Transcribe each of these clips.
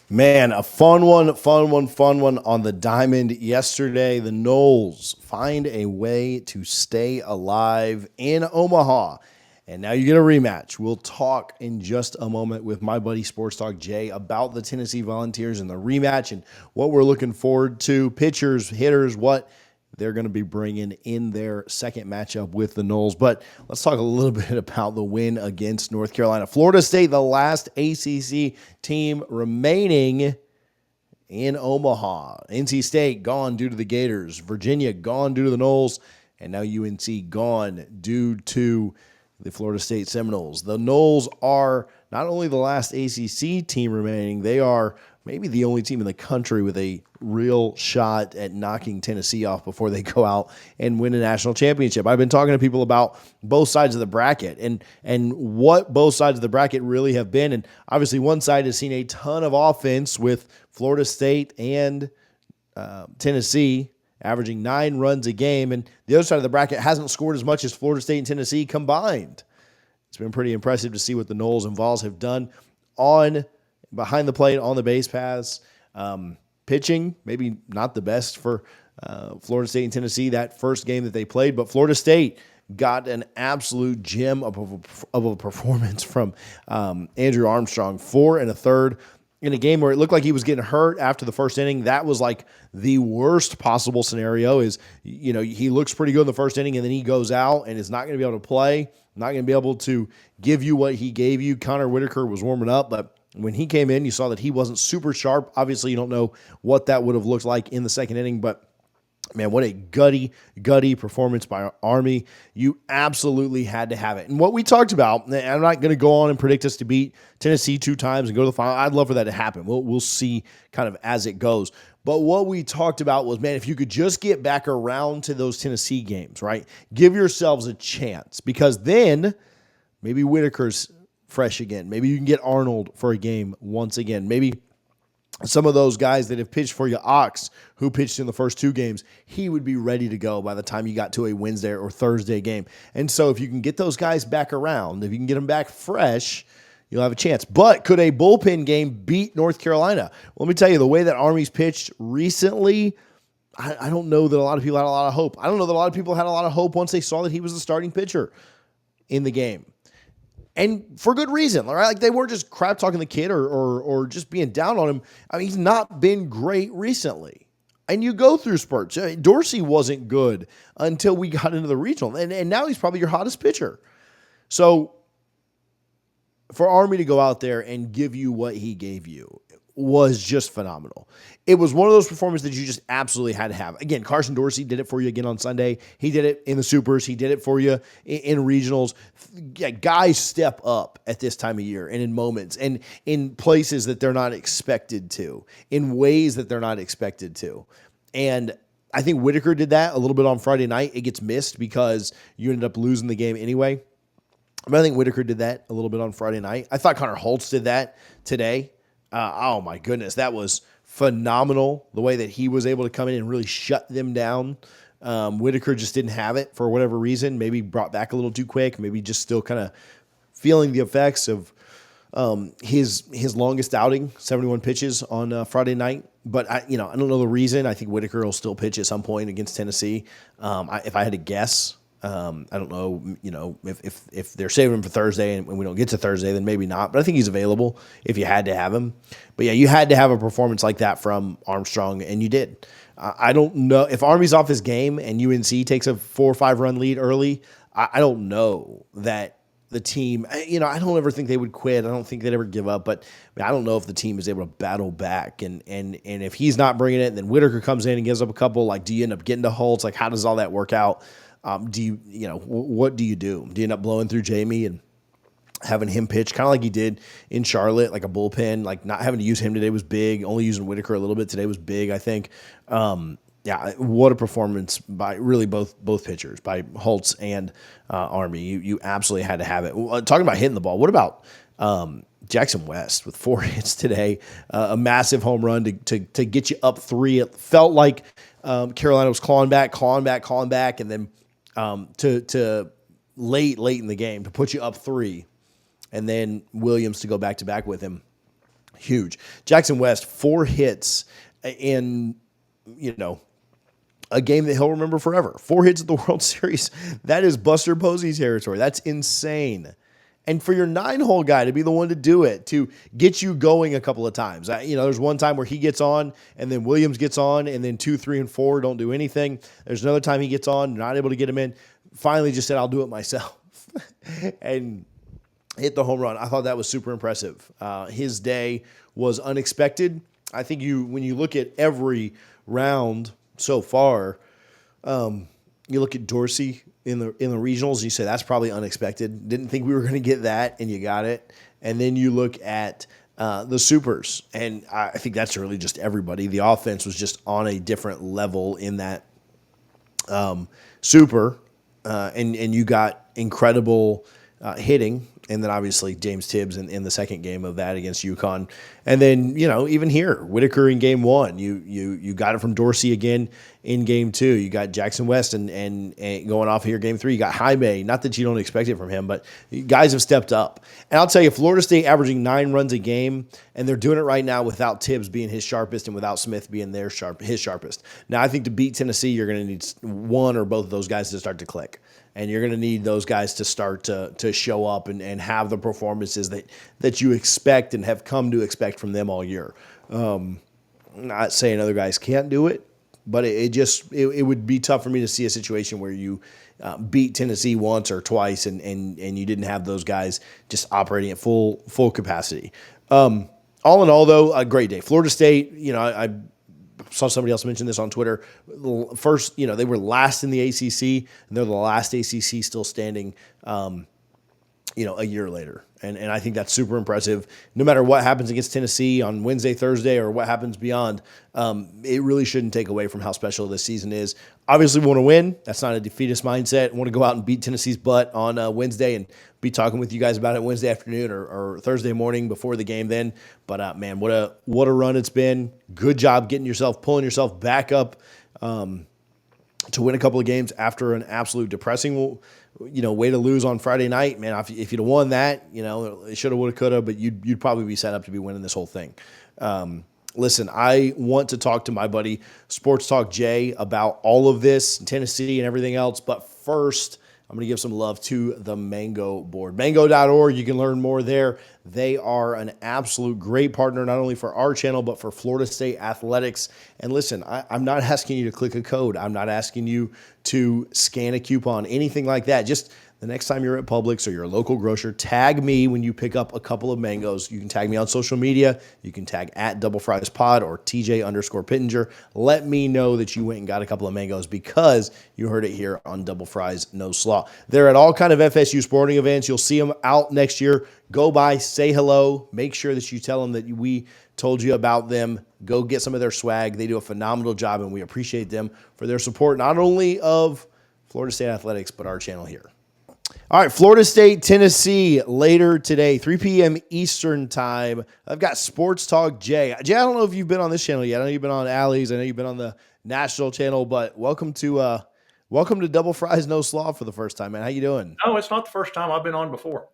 Man, a fun one on the diamond yesterday. The Noles find a way to stay alive in Omaha. And now you get a rematch. We'll talk in just a moment with my buddy Sports Talk Jay about the Tennessee Volunteers and the rematch and what we're looking forward to. Pitchers, hitters, what they're going to be bringing in their second matchup with the Noles. But let's talk a little bit about the win against North Carolina. Florida State, the last ACC team remaining in Omaha. NC State gone due to the Gators. Virginia gone due to the Noles. And now UNC gone due to the Florida State Seminoles. The Noles are not only the last ACC team remaining, they are maybe the only team in the country with a real shot at knocking Tennessee off before they go out and win a national championship. I've been talking to people about both sides of the bracket and what both sides of the bracket really have been. And obviously one side has seen a ton of offense with Florida State and Tennessee averaging 9 runs a game. And the other side of the bracket hasn't scored as much as Florida State and Tennessee combined. It's been pretty impressive to see what the Noles and Vols have done on behind the plate, on the base paths. Pitching, maybe not the best for Florida State and Tennessee that first game that they played, but Florida State got an absolute gem of a performance from Andrew Armstrong, 4 1/3 in a game where it looked like he was getting hurt after the first inning. That was like the worst possible scenario is, he looks pretty good in the first inning and then he goes out and is not going to be able to play, not going to be able to give you what he gave you. Connor Whitaker was warming up, but when he came in, you saw that he wasn't super sharp. Obviously, you don't know what that would have looked like in the second inning, but man, what a gutty performance by Army. You absolutely had to have it. And what we talked about, and I'm not going to go on and predict us to beat Tennessee 2 times and go to the final. I'd love for that to happen. We'll see kind of as it goes. But what we talked about was, man, if you could just get back around to those Tennessee games, right? Give yourselves a chance because then maybe Whitaker's fresh again. Maybe you can get Arnold for a game once again. Maybe some of those guys that have pitched for you, Ox, who pitched in the first 2 games, he would be ready to go by the time you got to a Wednesday or Thursday game. And so if you can get those guys back around, if you can get them back fresh, you'll have a chance. But could a bullpen game beat North Carolina? Well, let me tell you, the way that Army's pitched recently, I don't know that a lot of people had a lot of hope. I don't know that a lot of people had a lot of hope once they saw that he was the starting pitcher in the game. And for good reason, all right? Like they weren't just crap talking the kid or just being down on him. I mean, he's not been great recently. And you go through spurts. Dorsey wasn't good until we got into the regional. And now he's probably your hottest pitcher. So for Army to go out there and give you what he gave you was just phenomenal. It was one of those performances that you just absolutely had to have. Again, Carson Dorsey did it for you again on Sunday. He did it in the Supers. He did it for you in regionals. Yeah, guys step up at this time of year and in moments and in places that they're not expected to, in ways that they're not expected to. And I think Whitaker did that a little bit on Friday night. It gets missed because you ended up losing the game anyway. But I think Whitaker did that a little bit on Friday night. I thought Connor Holtz did that today. Oh, my goodness. That was phenomenal, the way that he was able to come in and really shut them down. Whitaker just didn't have it for whatever reason. Maybe brought back a little too quick. Maybe just still kind of feeling the effects of his longest outing, 71 pitches on Friday night. But I don't know the reason. I think Whitaker will still pitch at some point against Tennessee. If I had to guess, I don't know, if they're saving him for Thursday and we don't get to Thursday, then maybe not. But I think he's available if you had to have him. But yeah, you had to have a performance like that from Armstrong, and you did. I don't know if Army's off his game and UNC takes a 4 or 5 run lead early. I don't know that the team, I don't ever think they would quit. I don't think they'd ever give up, but I don't know if the team is able to battle back. And if he's not bringing it, then Whitaker comes in and gives up a couple. Like, do you end up getting to Holtz? Like, how does all that work out? What do you do? Do you end up blowing through Jamie and having him pitch kind of like he did in Charlotte, like a bullpen, like not having to use him today was big. Only using Whitaker a little bit today was big, I think. What a performance by really both pitchers, by Holtz and Army. You absolutely had to have it. Talking about hitting the ball, what about Jackson West with 4 hits today? A massive home run to get you up 3. It felt like Carolina was clawing back, and then to late in the game to put you up 3, and then Williams to go back-to-back with him. Huge. Jackson West, 4 hits in, a game that he'll remember forever. 4 hits at the World Series. That is Buster Posey territory. That's insane. And for your 9-hole guy to be the one to do it, to get you going a couple of times. There's one time where he gets on and then Williams gets on and then 2, 3, and 4 don't do anything. There's another time he gets on, not able to get him in. Finally just said, I'll do it myself. And hit the home run. I thought that was super impressive. His day was unexpected. I think when you look at every round so far, you look at Dorsey in the regionals, you say that's probably unexpected. Didn't think we were going to get that, and you got it. And then you look at the supers, and I think that's really just everybody. The offense was just on a different level in that super, and you got incredible hitting. And then obviously James Tibbs in the second game of that against UConn. And then, even here, Whitaker in game 1, you got it from Dorsey again in game 2. You got Jackson West and going off here game 3. You got Jaime. Not that you don't expect it from him, but guys have stepped up. And I'll tell you, Florida State averaging 9 runs a game, and they're doing it right now without Tibbs being his sharpest and without Smith being his sharpest. Now, I think to beat Tennessee, you're going to need one or both of those guys to start to click. And you're going to need those guys to start to show up and have the performances that you expect and have come to expect from them all year. Not saying other guys can't do it, but it would be tough for me to see a situation where you beat Tennessee once or twice and you didn't have those guys just operating at full capacity. All in all, though, a great day. Florida State, I saw somebody else mention this on Twitter. First, they were last in the ACC, and they're the last ACC still standing, a year later. And I think that's super impressive. No matter what happens against Tennessee on Wednesday, Thursday, or what happens beyond, it really shouldn't take away from how special this season is. Obviously, we want to win. That's not a defeatist mindset. We want to go out and beat Tennessee's butt on Wednesday and be talking with you guys about it Wednesday afternoon or Thursday morning before the game then. But, man, what a run it's been. Good job pulling yourself back up to win a couple of games after an absolute depressing way to lose on Friday night. Man, if you'd have won that, it should have, would have, could have, but you'd probably be set up to be winning this whole thing. Listen, I want to talk to my buddy Sports Talk Jay about all of this, Tennessee and everything else. But first, I'm going to give some love to the Mango board. Mango.org, you can learn more there. They are an absolute great partner, not only for our channel, but for Florida State athletics. And listen, I'm not asking you to click a code. I'm not asking you to scan a coupon, anything like that. Just the next time you're at Publix or your local grocer, tag me when you pick up a couple of mangoes. You can tag me on social media. You can tag at Double Fries Pod or TJ_Pittenger. Let me know that you went and got a couple of mangoes because you heard it here on Double Fries No Slaw. They're at all kind of FSU sporting events. You'll see them out next year. Go by, say hello. Make sure that you tell them that we told you about them. Go get some of their swag. They do a phenomenal job, and we appreciate them for their support, not only of Florida State athletics, but our channel here. All right, Florida State, Tennessee, later today, 3 p.m. Eastern time. I've got Sports Talk Jay. Jay, I don't know if you've been on this channel yet. I know you've been on Alley's. I know you've been on the national channel, but welcome to Double Fries No Slaw for the first time, man. How you doing? No, it's not the first time. I've been on before.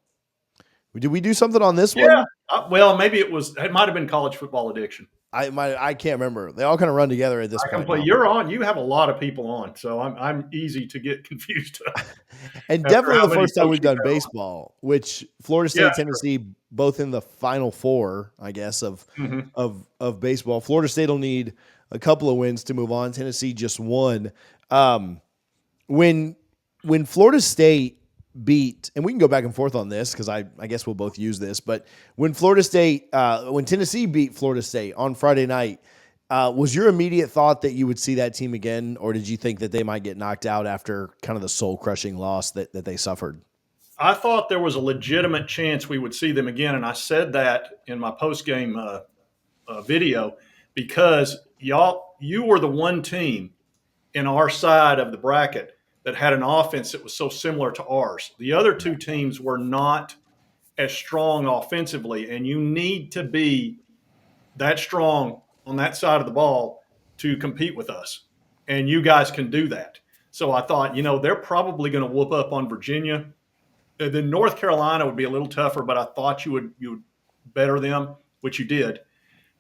Did we do something on this Yeah. one? Well, maybe it might have been college football addiction. I can't remember. They all kind of run together at this point. You're on. You have a lot of people on, so I'm easy to get confused. And definitely the first time we've done baseball, which Florida State, Tennessee, both in the Final Four, I guess, of baseball. Florida State will need a couple of wins to move on. Tennessee just won. When Florida State beat, and we can go back and forth on this because I guess we'll both use this, but when Tennessee beat Florida State on Friday night, was your immediate thought that you would see that team again, or did you think that they might get knocked out after kind of the soul-crushing loss that they suffered? I thought there was a legitimate chance we would see them again, and I said that in my post-game video because you were the one team in our side of the bracket that had an offense that was so similar to ours. The other two teams were not as strong offensively, and you need to be that strong on that side of the ball to compete with us. And you guys can do that. So I thought, they're probably going to whoop up on Virginia. And then North Carolina would be a little tougher, but I thought you would better them. which you did,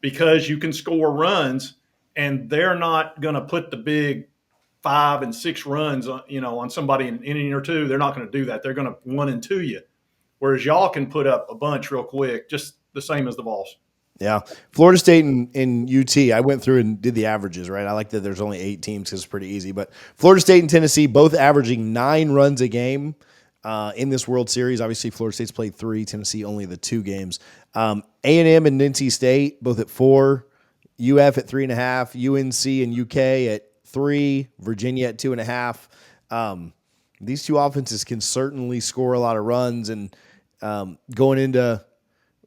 because you can score runs, and they're not going to put the big 5 and 6 runs, on somebody in an inning or two. They're not going to do that. They're going to 1 and 2 you. Whereas y'all can put up a bunch real quick, just the same as the Vols. Yeah. Florida State and UT, I went through and did the averages, right? I like that there's only 8 teams because it's pretty easy. But Florida State and Tennessee both averaging 9 runs a game in this World Series. Obviously, Florida State's played 3, Tennessee only the 2 games. A&M and NC State both at 4, UF at 3.5, UNC and UK at 3, Virginia at 2.5. These two offenses can certainly score a lot of runs, and going into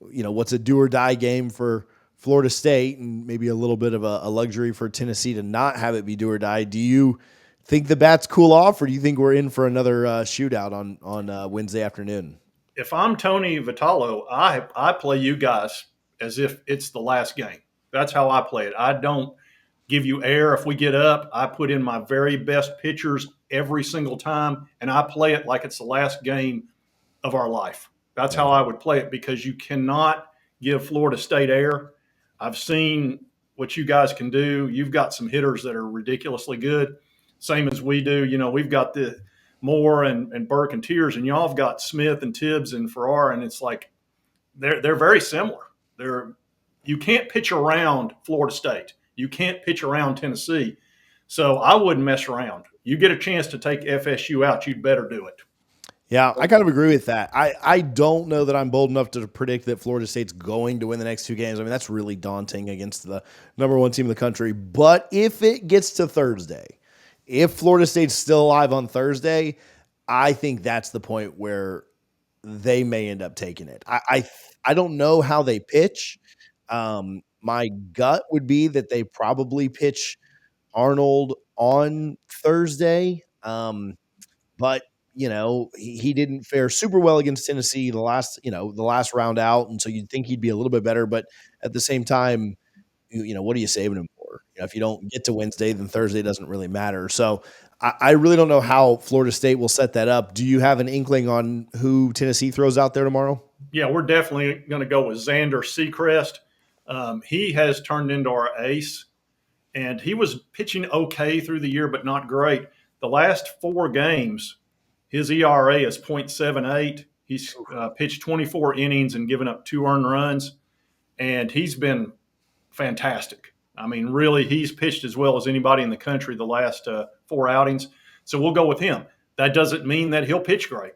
what's a do or die game for Florida State and maybe a little bit of a luxury for Tennessee to not have it be do or die. Do you think the bats cool off, or do you think we're in for another shootout on Wednesday afternoon? If I'm Tony Vitalo, I play you guys as if it's the last game. That's how I play it. I don't give you air. If we get up, I put in my very best pitchers every single time, and I play it like it's the last game of our life. That's how I would play it, because you cannot give Florida State air. I've seen what you guys can do. You've got some hitters that are ridiculously good, same as we do. We've got the Moore and Burke and Tiers, and y'all have got Smith and Tibbs and Farrar, and it's like they're very similar. You can't pitch around Florida State. You can't pitch around Tennessee. So I wouldn't mess around. You get a chance to take FSU out, you'd better do it. Yeah, I kind of agree with that. I don't know that I'm bold enough to predict that Florida State's going to win the next 2 games. I mean, that's really daunting against the number 1 team in the country. But if it gets to Thursday, if Florida State's still alive on Thursday, I think that's the point where they may end up taking it. I don't know how they pitch. My gut would be that they probably pitch Arnold on Thursday. But he didn't fare super well against Tennessee the last round out, and so you'd think he'd be a little bit better. But at the same time, what are you saving him for? If you don't get to Wednesday, then Thursday doesn't really matter. So I really don't know how Florida State will set that up. Do you have an inkling on who Tennessee throws out there tomorrow? Yeah, we're definitely going to go with Xander Secrest. He has turned into our ace, and he was pitching okay through the year, but not great. The last 4 games, his ERA is .78. He's pitched 24 innings and given up 2 earned runs, and he's been fantastic. I mean, really, he's pitched as well as anybody in the country the last 4 outings. So we'll go with him. That doesn't mean that he'll pitch great,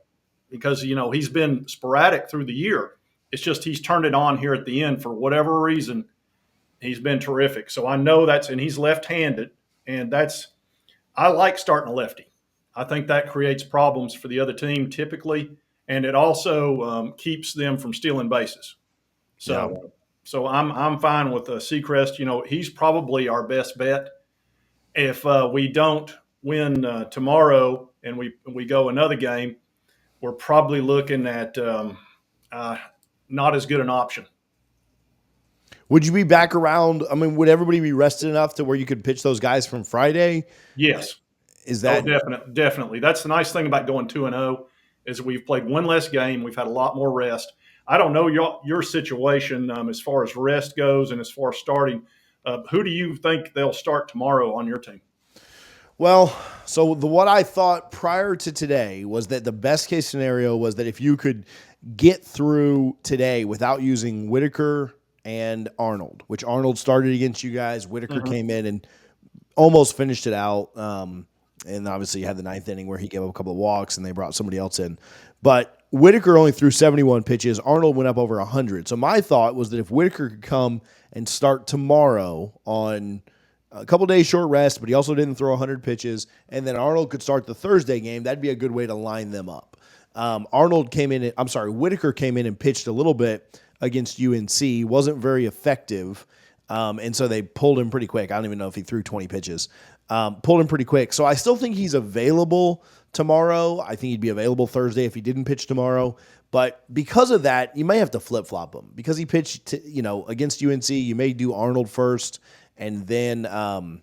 because, he's been sporadic through the year. It's just he's turned it on here at the end for whatever reason. He's been terrific. So I know and he's left-handed, and I like starting a lefty. I think that creates problems for the other team typically, and it also keeps them from stealing bases. So I'm fine with Secrest. He's probably our best bet. If we don't win tomorrow and we go another game, we're probably looking at not as good an option. Would you be back around? I mean, would everybody be rested enough to where you could pitch those guys from Friday? Yes. Is that definitely? That's the nice thing about going 2-0 is we've played 1 less game. We've had a lot more rest. I don't know your situation as far as rest goes and as far as starting. Who do you think they'll start tomorrow on your team? Well, so what I thought prior to today was that the best case scenario was that if you could get through today without using Whitaker and Arnold, which Arnold started against you guys, Whitaker came in and almost finished it out. And obviously you had the 9th inning where he gave up a couple of walks and they brought somebody else in. But Whitaker only threw 71 pitches. Arnold went up over 100. So my thought was that if Whitaker could come and start tomorrow on a couple days short rest, but he also didn't throw 100 pitches, and then Arnold could start the Thursday game, that'd be a good way to line them up. Whitaker came in and pitched a little bit against UNC, wasn't very effective, and so they pulled him pretty quick. I don't even know if he threw 20 pitches. Pulled him pretty quick. So I still think he's available tomorrow. I think he'd be available Thursday if he didn't pitch tomorrow. But because of that, you may have to flip-flop him. Because he pitched against UNC, you may do Arnold first and then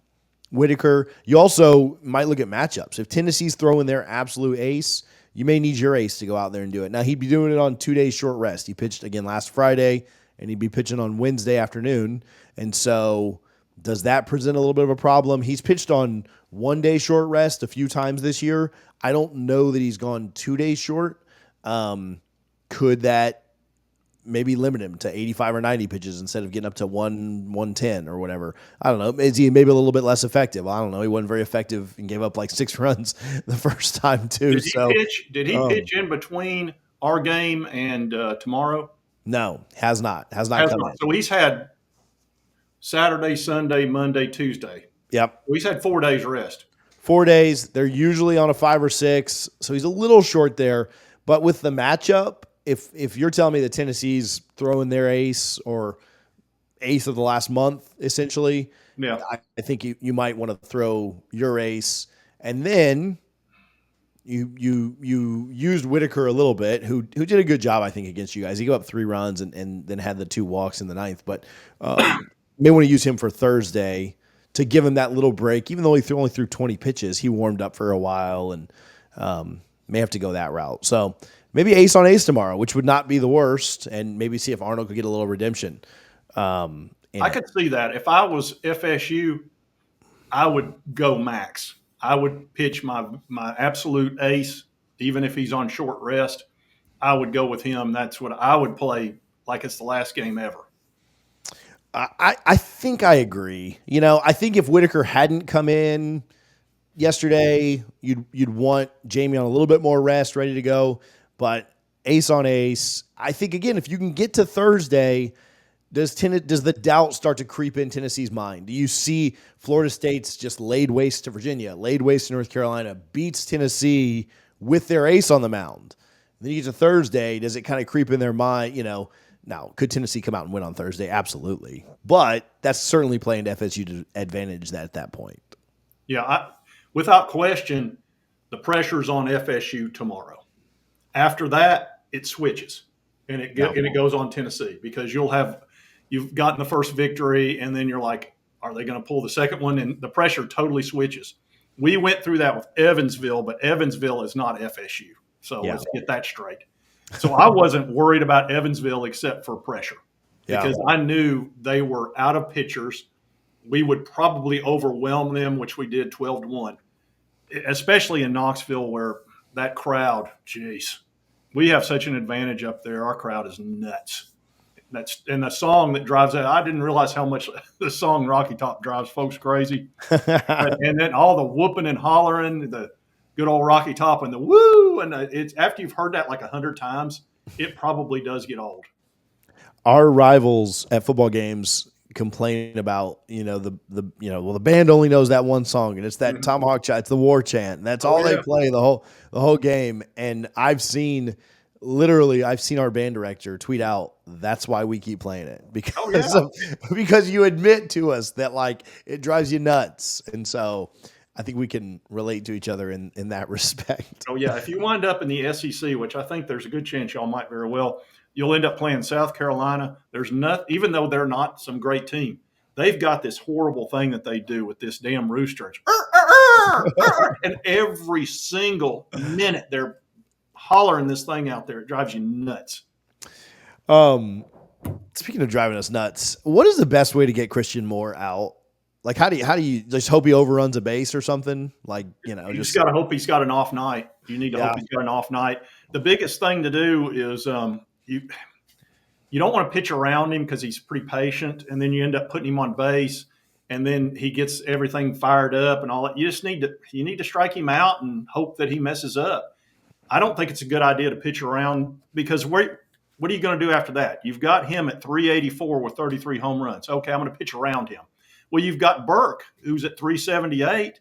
Whitaker. You also might look at matchups. If Tennessee's throwing their absolute ace, you may need your ace to go out there and do it. Now, he'd be doing it on 2 days short rest. He pitched again last Friday, and he'd be pitching on Wednesday afternoon. And so does that present a little bit of a problem? He's pitched on 1 day short rest a few times this year. I don't know that he's gone 2 days short. Could that maybe limit him to 85 or 90 pitches instead of getting up to 110 or whatever? I don't know. Is he maybe a little bit less effective? I don't know. He wasn't very effective and gave up like 6 runs the first time too. Did he pitch in between our game and tomorrow? No, has not come in. So he's had Saturday, Sunday, Monday, Tuesday. Yep. He's had 4 days rest. 4 days. They're usually on a 5 or 6, so he's a little short there. But with the matchup, if you're telling me that Tennessee's throwing their ace or ace of the last month, essentially, yeah, I think you might want to throw your ace, and then you used Whitaker a little bit, who did a good job, I think, against you guys. He gave up 3 runs and then had the 2 walks in the 9th, but may want to use him for Thursday to give him that little break. Even though he only threw 20 pitches, he warmed up for a while and may have to go that route. So maybe ace on ace tomorrow, which would not be the worst, and maybe see if Arnold could get a little redemption. I could see that. If I was FSU, I would go max. I would pitch my absolute ace, even if he's on short rest. I would go with him. That's what I would play, like it's the last game ever. I think I agree. I think if Whitaker hadn't come in yesterday, you'd want Jamie on a little bit more rest, ready to go. But ace on ace, I think, again, if you can get to Thursday, does the doubt start to creep in Tennessee's mind? Do you see Florida State's just laid waste to Virginia, laid waste to North Carolina, beats Tennessee with their ace on the mound? And then you get to Thursday, does it kind of creep in their mind? Now, could Tennessee come out and win on Thursday? Absolutely. But that's certainly playing to FSU's advantage at that point. Yeah, without question, the pressure's on FSU tomorrow. After that, it switches, and it goes on Tennessee, because you've gotten the first victory, and then you're like, are they going to pull the second one? And the pressure totally switches. We went through that with Evansville, but Evansville is not FSU. So let's get that straight. So I wasn't worried about Evansville except for pressure, because I knew they were out of pitchers. We would probably overwhelm them, which we did 12-1, especially in Knoxville, where that crowd, geez, we have such an advantage up there. Our crowd is nuts. And the song that drives that, I didn't realize how much the song Rocky Top drives folks crazy. And then all the whooping and hollering, the good old Rocky Top and the woo, and it's after you've heard that like 100 times, it probably does get old. Our rivals at football games complain about the band only knows that one song, and it's that tomahawk chant, it's the war chant, and that's all they play the whole game. And I've seen our band director tweet out, that's why we keep playing it, because you admit to us that like it drives you nuts. And so I think we can relate to each other in that respect. Oh yeah, if you wind up in the SEC, which I think there's a good chance y'all might very well, you'll end up playing South Carolina. There's nothing, even though they're not some great team, they've got this horrible thing that they do with this damn rooster. And every single minute they're hollering this thing out there. It drives you nuts. Speaking of driving us nuts, what is the best way to get Christian Moore out? Like, how do you just hope he overruns a base or something? Like, you just got to hope he's got an off night. You need to hope he's got an off night. The biggest thing to do is you don't want to pitch around him, because he's pretty patient, and then you end up putting him on base, and then he gets everything fired up and all that. You just need to strike him out and hope that he messes up. I don't think it's a good idea to pitch around, because what are you going to do after that? You've got him at 384 with 33 home runs. Okay, I'm going to pitch around him. Well, you've got Burke, who's at 378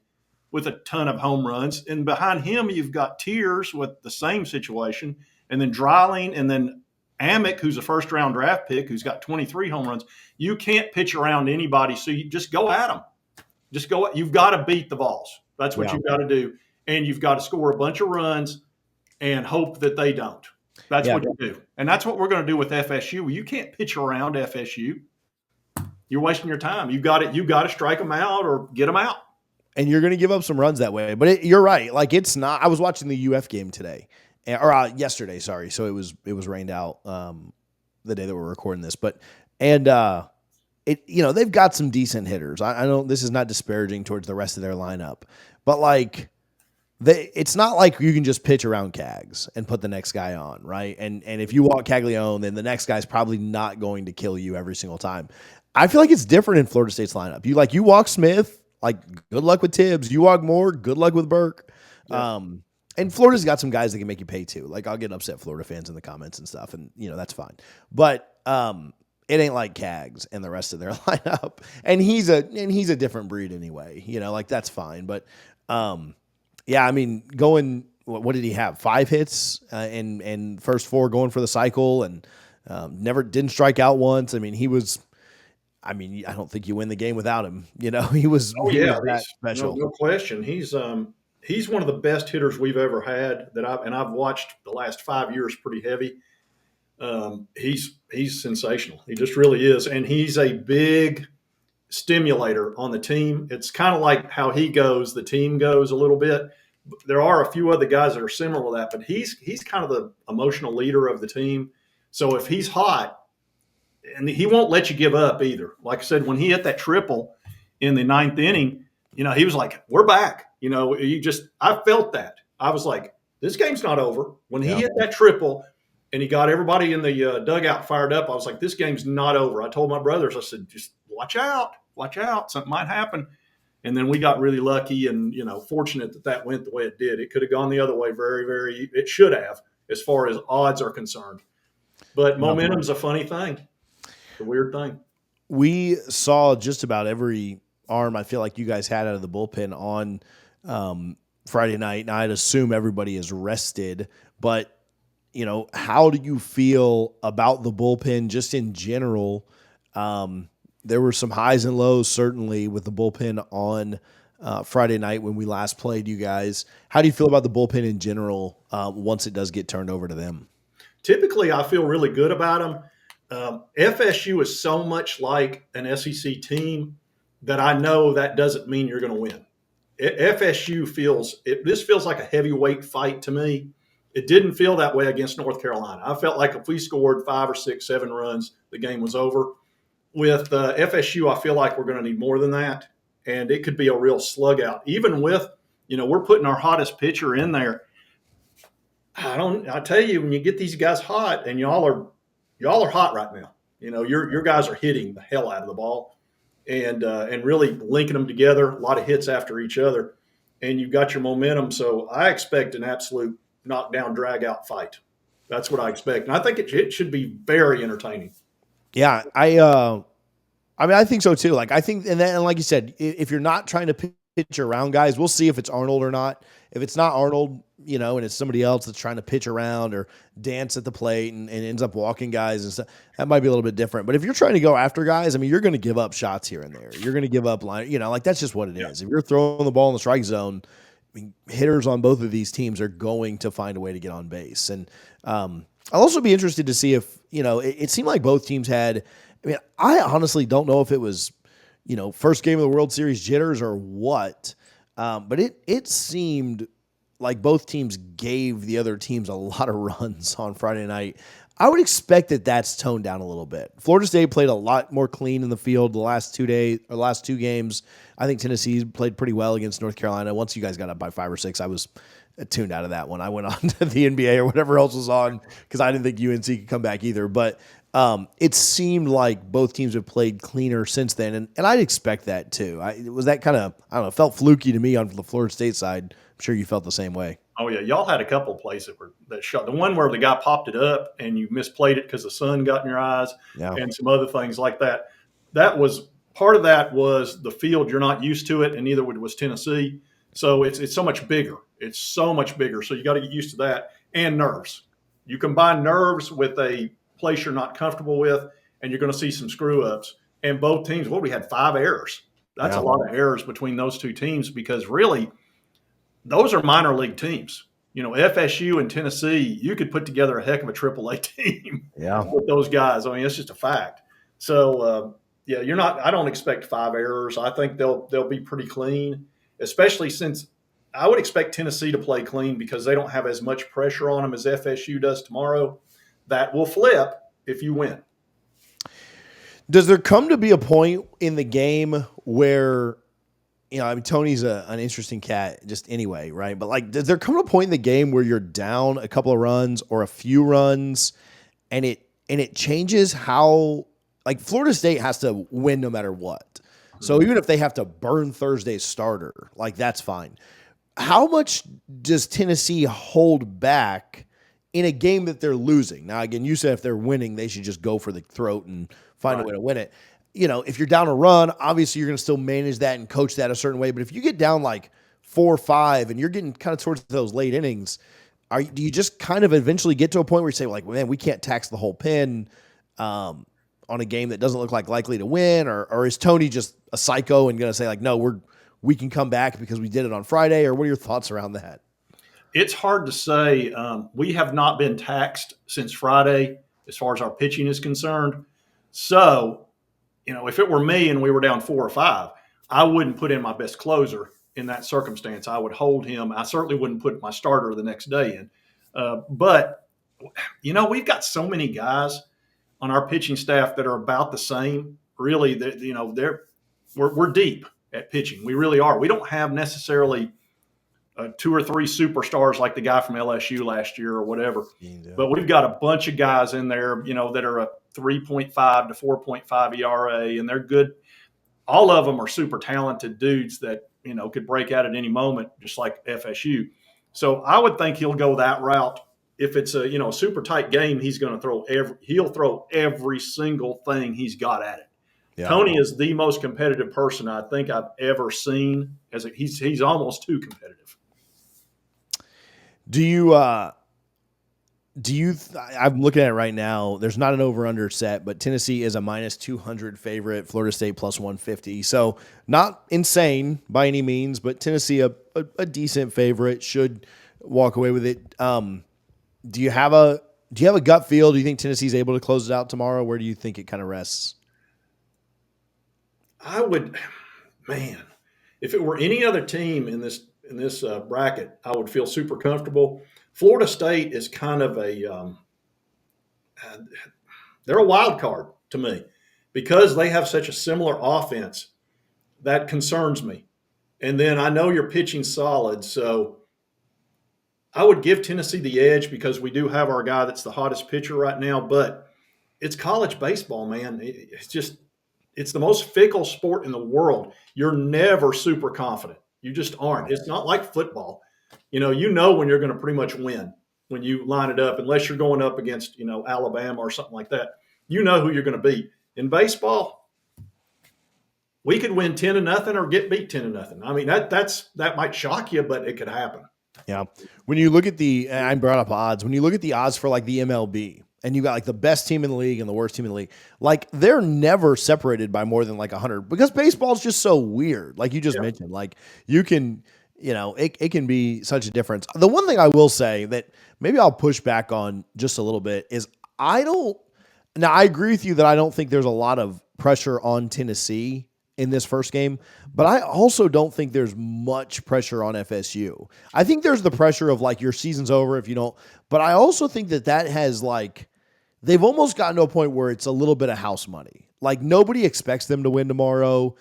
with a ton of home runs. And behind him, you've got Tiers with the same situation. And then Dreiling, and then Amick, who's a first-round draft pick, who's got 23 home runs. You can't pitch around anybody, so you just go at them. Just go. You've got to beat the Vols. That's what you've got to do. And you've got to score a bunch of runs and hope that they don't. That's what you do. And that's what we're going to do with FSU. You can't pitch around FSU. You're wasting your time. You got to strike them out or get them out. And you're going to give up some runs that way. But you're right. Like, it's not. I was watching the UF game today, or yesterday. Sorry. So it was rained out. the day that we're recording this, but and they've got some decent hitters. I don't. This is not disparaging towards the rest of their lineup, but like it's not like you can just pitch around Cags and put the next guy on, right? And if you walk Caglione, then the next guy's probably not going to kill you every single time. I feel like it's different in Florida State's lineup. You walk Smith, like good luck with Tibbs. You walk Moore, good luck with Burke. Yeah. And Florida's got some guys that can make you pay too. Like I'll get upset Florida fans in the comments and stuff, and that's fine. But it ain't like Cags and the rest of their lineup. And he's a different breed anyway. Like that's fine. But yeah, I mean, what did he have? 5 hits and first 4 going for the cycle, and never didn't strike out once. I mean, he was. I mean, I don't think you win the game without him. He was. Oh he yeah, was that special. no question. He's one of the best hitters we've ever had I've watched the last 5 years pretty heavy. He's sensational. He just really is, and he's a big stimulator on the team. It's kind of like how he goes, the team goes a little bit. There are a few other guys that are similar to that, but he's kind of the emotional leader of the team. So if he's hot, and he won't let you give up either. Like I said, when he hit that triple in the 9th inning, he was like, "We're back." I felt that. I was like, "This game's not over." When he hit that triple, and he got everybody in the dugout fired up, I was like, "This game's not over." I told my brothers, I said, "Just watch out, something might happen." And then we got really lucky and fortunate that went the way it did. It could have gone the other way, very, very. It should have, as far as odds are concerned. But momentum's a funny thing. It's a weird thing. We saw just about every arm I feel like you guys had out of the bullpen on Friday night, and I'd assume everybody is rested. But how do you feel about the bullpen just in general? There were some highs and lows, certainly, with the bullpen on Friday night when we last played you guys. How do you feel about the bullpen in general once it does get turned over to them? Typically, I feel really good about them. FSU is so much like an SEC team that I know that doesn't mean you're going to win. FSU this feels like a heavyweight fight to me. It didn't feel that way against North Carolina. I felt like if we scored 5 or 6, 7 runs, the game was over. With FSU, I feel like we're going to need more than that, and it could be a real slug out. Even with, we're putting our hottest pitcher in there. I tell you, when you get these guys hot, and y'all are hot right now. Your guys are hitting the hell out of the ball, and really linking them together. A lot of hits after each other, and you've got your momentum. So I expect an absolute knockdown, drag out fight. That's what I expect, and I think it should be very entertaining. Yeah, I think so too. Like I think, and like you said, if you're not trying to pitch around guys, we'll see if it's Arnold or not. If it's not Arnold, and it's somebody else that's trying to pitch around or dance at the plate and ends up walking guys and stuff, that might be a little bit different. But if you're trying to go after guys, I mean, you're going to give up shots here and there. You're going to give up like that's just what it is. If you're throwing the ball in the strike zone, I mean, hitters on both of these teams are going to find a way to get on base. And I'll also be interested to see if, it seemed like both teams had, I mean, I honestly don't know if it was, first game of the World Series jitters or what, but it seemed like both teams gave the other teams a lot of runs on Friday night. I would expect that that's toned down a little bit. Florida State played a lot more clean in the field the last 2 games. I think Tennessee played pretty well against North Carolina. Once you guys got up by 5 or 6, I was tuned out of that one. I went on to the NBA or whatever else was on because I didn't think UNC could come back either. But it seemed like both teams have played cleaner since then, and I'd expect that too. It felt fluky to me on the Florida State side. I'm sure you felt the same way. Oh yeah, y'all had a couple of plays that shot. The one where the guy popped it up and you misplayed it because the sun got in your eyes, and some other things like that. That was part of that was the field. You're not used to it, and neither was Tennessee. So it's so much bigger. It's so much bigger. So you got to get used to that and nerves. You combine nerves with a place you're not comfortable with, and you're going to see some screw ups. And both teams, we had 5 errors. That's a lot of errors between those two teams because really, those are minor league teams. FSU and Tennessee, you could put together a heck of a AAA team with those guys. I mean, it's just a fact. So, I don't expect 5 errors. I think they'll be pretty clean, especially since I would expect Tennessee to play clean because they don't have as much pressure on them as FSU does tomorrow. That will flip. if you win. Does there come to be a point in the game where, I mean, Tony's an interesting cat just anyway, right? But like, does there come to a point in the game where you're down a couple of runs or a few runs and it changes how, like, Florida State has to win no matter what. So even if they have to burn Thursday's starter, like, that's fine. How much does Tennessee hold back in a game that they're losing? Now, again, you said if they're winning, they should just go for the throat and find a way to win it. If you're down a run, obviously you're going to still manage that and coach that a certain way. But if you get down like 4 or 5 and you're getting kind of towards those late innings, do you just kind of eventually get to a point where you say, like, man, we can't tax the whole pen on a game that doesn't look like likely to win? Or is Tony just a psycho and going to say, like, no, we can come back because we did it on Friday? Or what are your thoughts around that? It's hard to say. We have not been taxed since Friday as far as our pitching is concerned. So, if it were me and we were down 4 or 5, I wouldn't put in my best closer in that circumstance. I would hold him. I certainly wouldn't put my starter the next day in. But we've got so many guys on our pitching staff that are about the same. Really, we're deep at pitching. We really are. We don't have necessarily 2 or 3 superstars like the guy from LSU last year or whatever. Yeah. But we've got a bunch of guys in there, that are a 3.5 to 4.5 ERA, and they're good. All of them are super talented dudes that, could break out at any moment, just like FSU. So I would think he'll go that route. If it's a super tight game, he's going to he'll throw every single thing he's got at it. Yeah. Tony is the most competitive person I think I've ever seen. He's almost too competitive. I'm looking at it right now. There's not an over-under set, but Tennessee is a minus 200 favorite, Florida State plus 150. So not insane by any means, but Tennessee a decent favorite, should walk away with it. Do you have a gut feel? Do you think Tennessee's able to close it out tomorrow? Where do you think it kind of rests? If it were any other team in this bracket, I would feel super comfortable. Florida State is kind of they're a wild card to me because they have such a similar offense. That concerns me. And then I know you're pitching solid, so I would give Tennessee the edge because we do have our guy that's the hottest pitcher right now, but it's college baseball, man. It's the most fickle sport in the world. You're never super confident. You just aren't. It's not like football. When you're going to pretty much win when you line it up, unless you're going up against, Alabama or something like that. You know who you're going to beat. In baseball, we could win 10-0 or get beat 10-0. I mean, that might shock you, but it could happen. Yeah. When you look at I brought up odds. When you look at the odds for like the MLB, and you got like the best team in the league and the worst team in the league, like they're never separated by more than like 100 because baseball is just so weird. Like you just mentioned, like you can, it can be such a difference. The one thing I will say that maybe I'll push back on just a little bit is I agree with you that I don't think there's a lot of pressure on Tennessee in this first game, but I also don't think there's much pressure on FSU. I think there's the pressure of like your season's over if you don't, but I also think that has like, they've almost gotten to a point where it's a little bit of house money. Like nobody expects them to win tomorrow.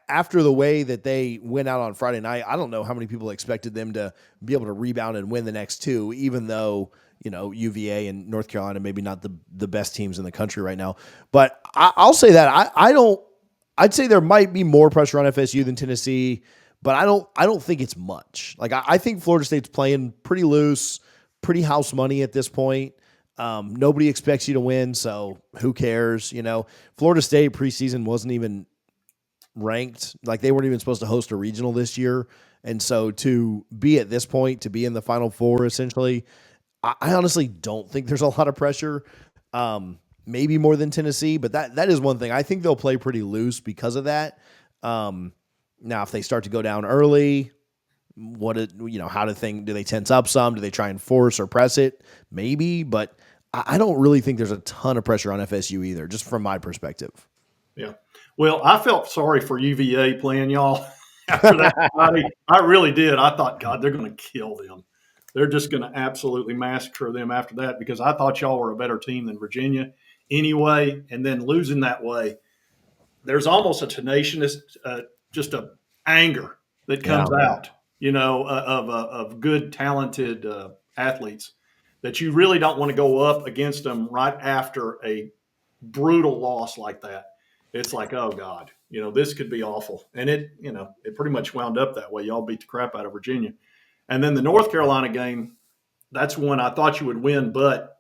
After the way that they went out on Friday night, I don't know how many people expected them to be able to rebound and win the next 2, even though, UVA and North Carolina, maybe not the best teams in the country right now. But I'll say that I'd say there might be more pressure on FSU than Tennessee, but I don't think it's much. Like I think Florida State's playing pretty loose, pretty house money at this point. Nobody expects you to win, so who cares? Florida State preseason wasn't even ranked. Like they weren't even supposed to host a regional this year. And so to be at this point, to be in the Final Four, essentially, I honestly don't think there's a lot of pressure. Maybe more than Tennessee, but that is one thing. I think they'll play pretty loose because of that. Now, if they start to go down early, do they tense up some? Do they try and force or press it? Maybe, but I don't really think there's a ton of pressure on FSU either, just from my perspective. Yeah. Well, I felt sorry for UVA playing y'all after that Friday. I really did. I thought, God, they're going to kill them. They're just going to absolutely massacre them after that because I thought y'all were a better team than Virginia. anyway, and then losing that way, there's almost a tenacious, just a anger that Yeah. comes out, of good, talented athletes that you really don't want to go up against them right after a brutal loss like that. It's like, oh God, this could be awful. And it pretty much wound up that way. Y'all beat the crap out of Virginia. And then the North Carolina game, that's one I thought you would win, but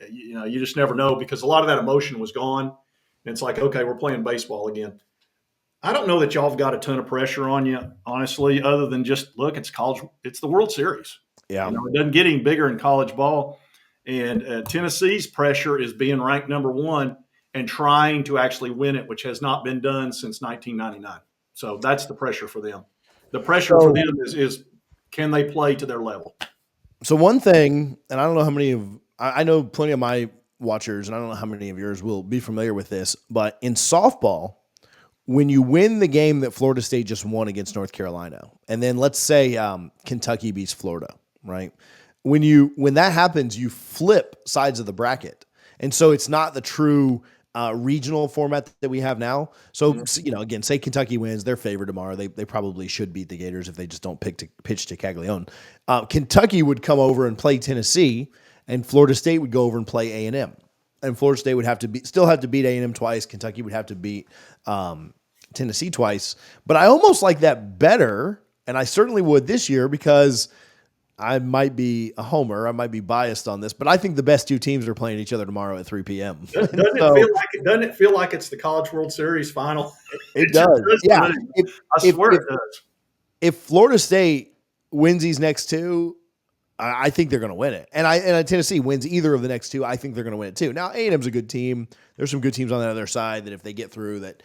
you just never know because a lot of that emotion was gone. And it's like, okay, we're playing baseball again. I don't know that y'all have got a ton of pressure on you, honestly, other than just look, it's the World Series. Yeah. It doesn't get any bigger in college ball. And Tennessee's pressure is being ranked number one and trying to actually win it, which has not been done since 1999. So that's the pressure for them. The pressure for So, them is can they play to their level? so one thing, and I don't know how many of, I know plenty of my watchers, and I don't know how many of yours will be familiar with this, but in softball, when you win the game that Florida State just won against North Carolina, and then let's say Kentucky beats Florida, right? When that happens, you flip sides of the bracket, and so it's not the true regional format that we have now. So again, say Kentucky wins, they're favored tomorrow. They probably should beat the Gators if they just don't pitch to Caglione. Kentucky would come over and play Tennessee, and Florida State would go over and play A&M. And Florida State would still have to beat A&M twice. Kentucky would have to beat Tennessee twice. But I almost like that better, and I certainly would this year because I might be a homer. I might be biased on this, but I think the best two teams are playing each other tomorrow at 3 p.m. Doesn't it feel like it's the College World Series final? It does. Yeah. I swear it does. If Florida State wins these next two, I think they're going to win it. And Tennessee wins either of the next two, I think they're going to win it too. Now, A&M's a good team. There's some good teams on the other side that if they get through that,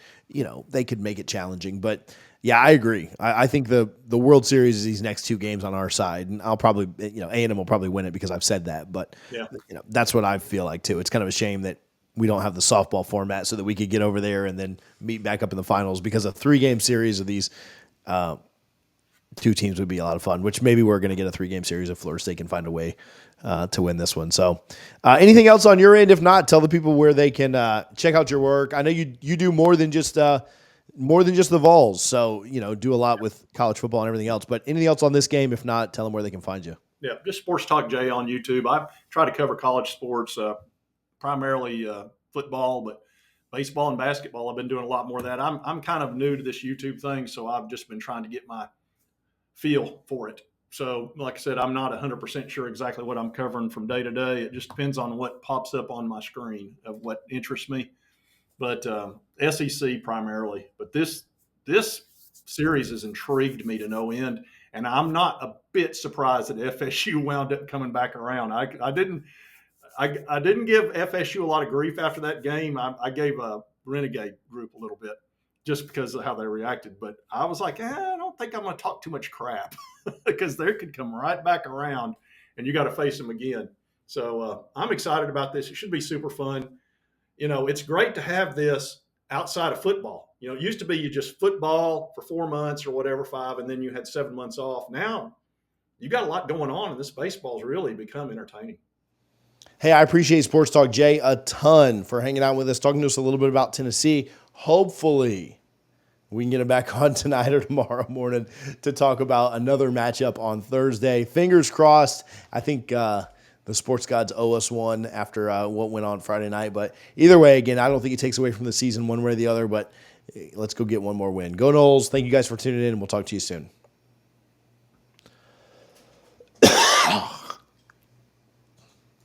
they could make it challenging. But yeah, I agree. I think the World Series is these next two games on our side, and I'll probably, A&M will probably win it because I've said that. But yeah, that's what I feel like too. It's kind of a shame that we don't have the softball format so that we could get over there and then meet back up in the finals because a 3-game series of these two teams would be a lot of fun, which maybe we're going to get a 3-game series if Florida State can find a way to win this one. So anything else on your end? If not, tell the people where they can check out your work. I know you do more than just the Vols. So, do a lot with college football and everything else, but anything else on this game? If not, tell them where they can find you. Yeah. Just Sports Talk Jay on YouTube. I try to cover college sports, primarily football, but baseball and basketball. I've been doing a lot more of that. I'm kind of new to this YouTube thing. So I've just been trying to get my feel for it. So, like I said, I'm not 100% sure exactly what I'm covering from day to day. It just depends on what pops up on my screen of what interests me. But SEC primarily. But this series has intrigued me to no end, and I'm not a bit surprised that FSU wound up coming back around. I didn't give FSU a lot of grief after that game. I gave a Renegade group a little bit just because of how they reacted. But I was like, I don't think I'm going to talk too much crap because they could come right back around and you got to face them again. So I'm excited about this. It should be super fun. It's great to have this outside of football. It used to be you just football for 4 months or whatever, 5, and then you had 7 months off. Now you got a lot going on, and this baseball's really become entertaining. Hey, I appreciate Sports Talk Jay a ton for hanging out with us, talking to us a little bit about Tennessee. Hopefully, we can get him back on tonight or tomorrow morning to talk about another matchup on Thursday. Fingers crossed. I think the sports gods owe us one after what went on Friday night. But either way, again, I don't think it takes away from the season one way or the other. But let's go get one more win. Go Noles. Thank you guys for tuning in, and we'll talk to you soon.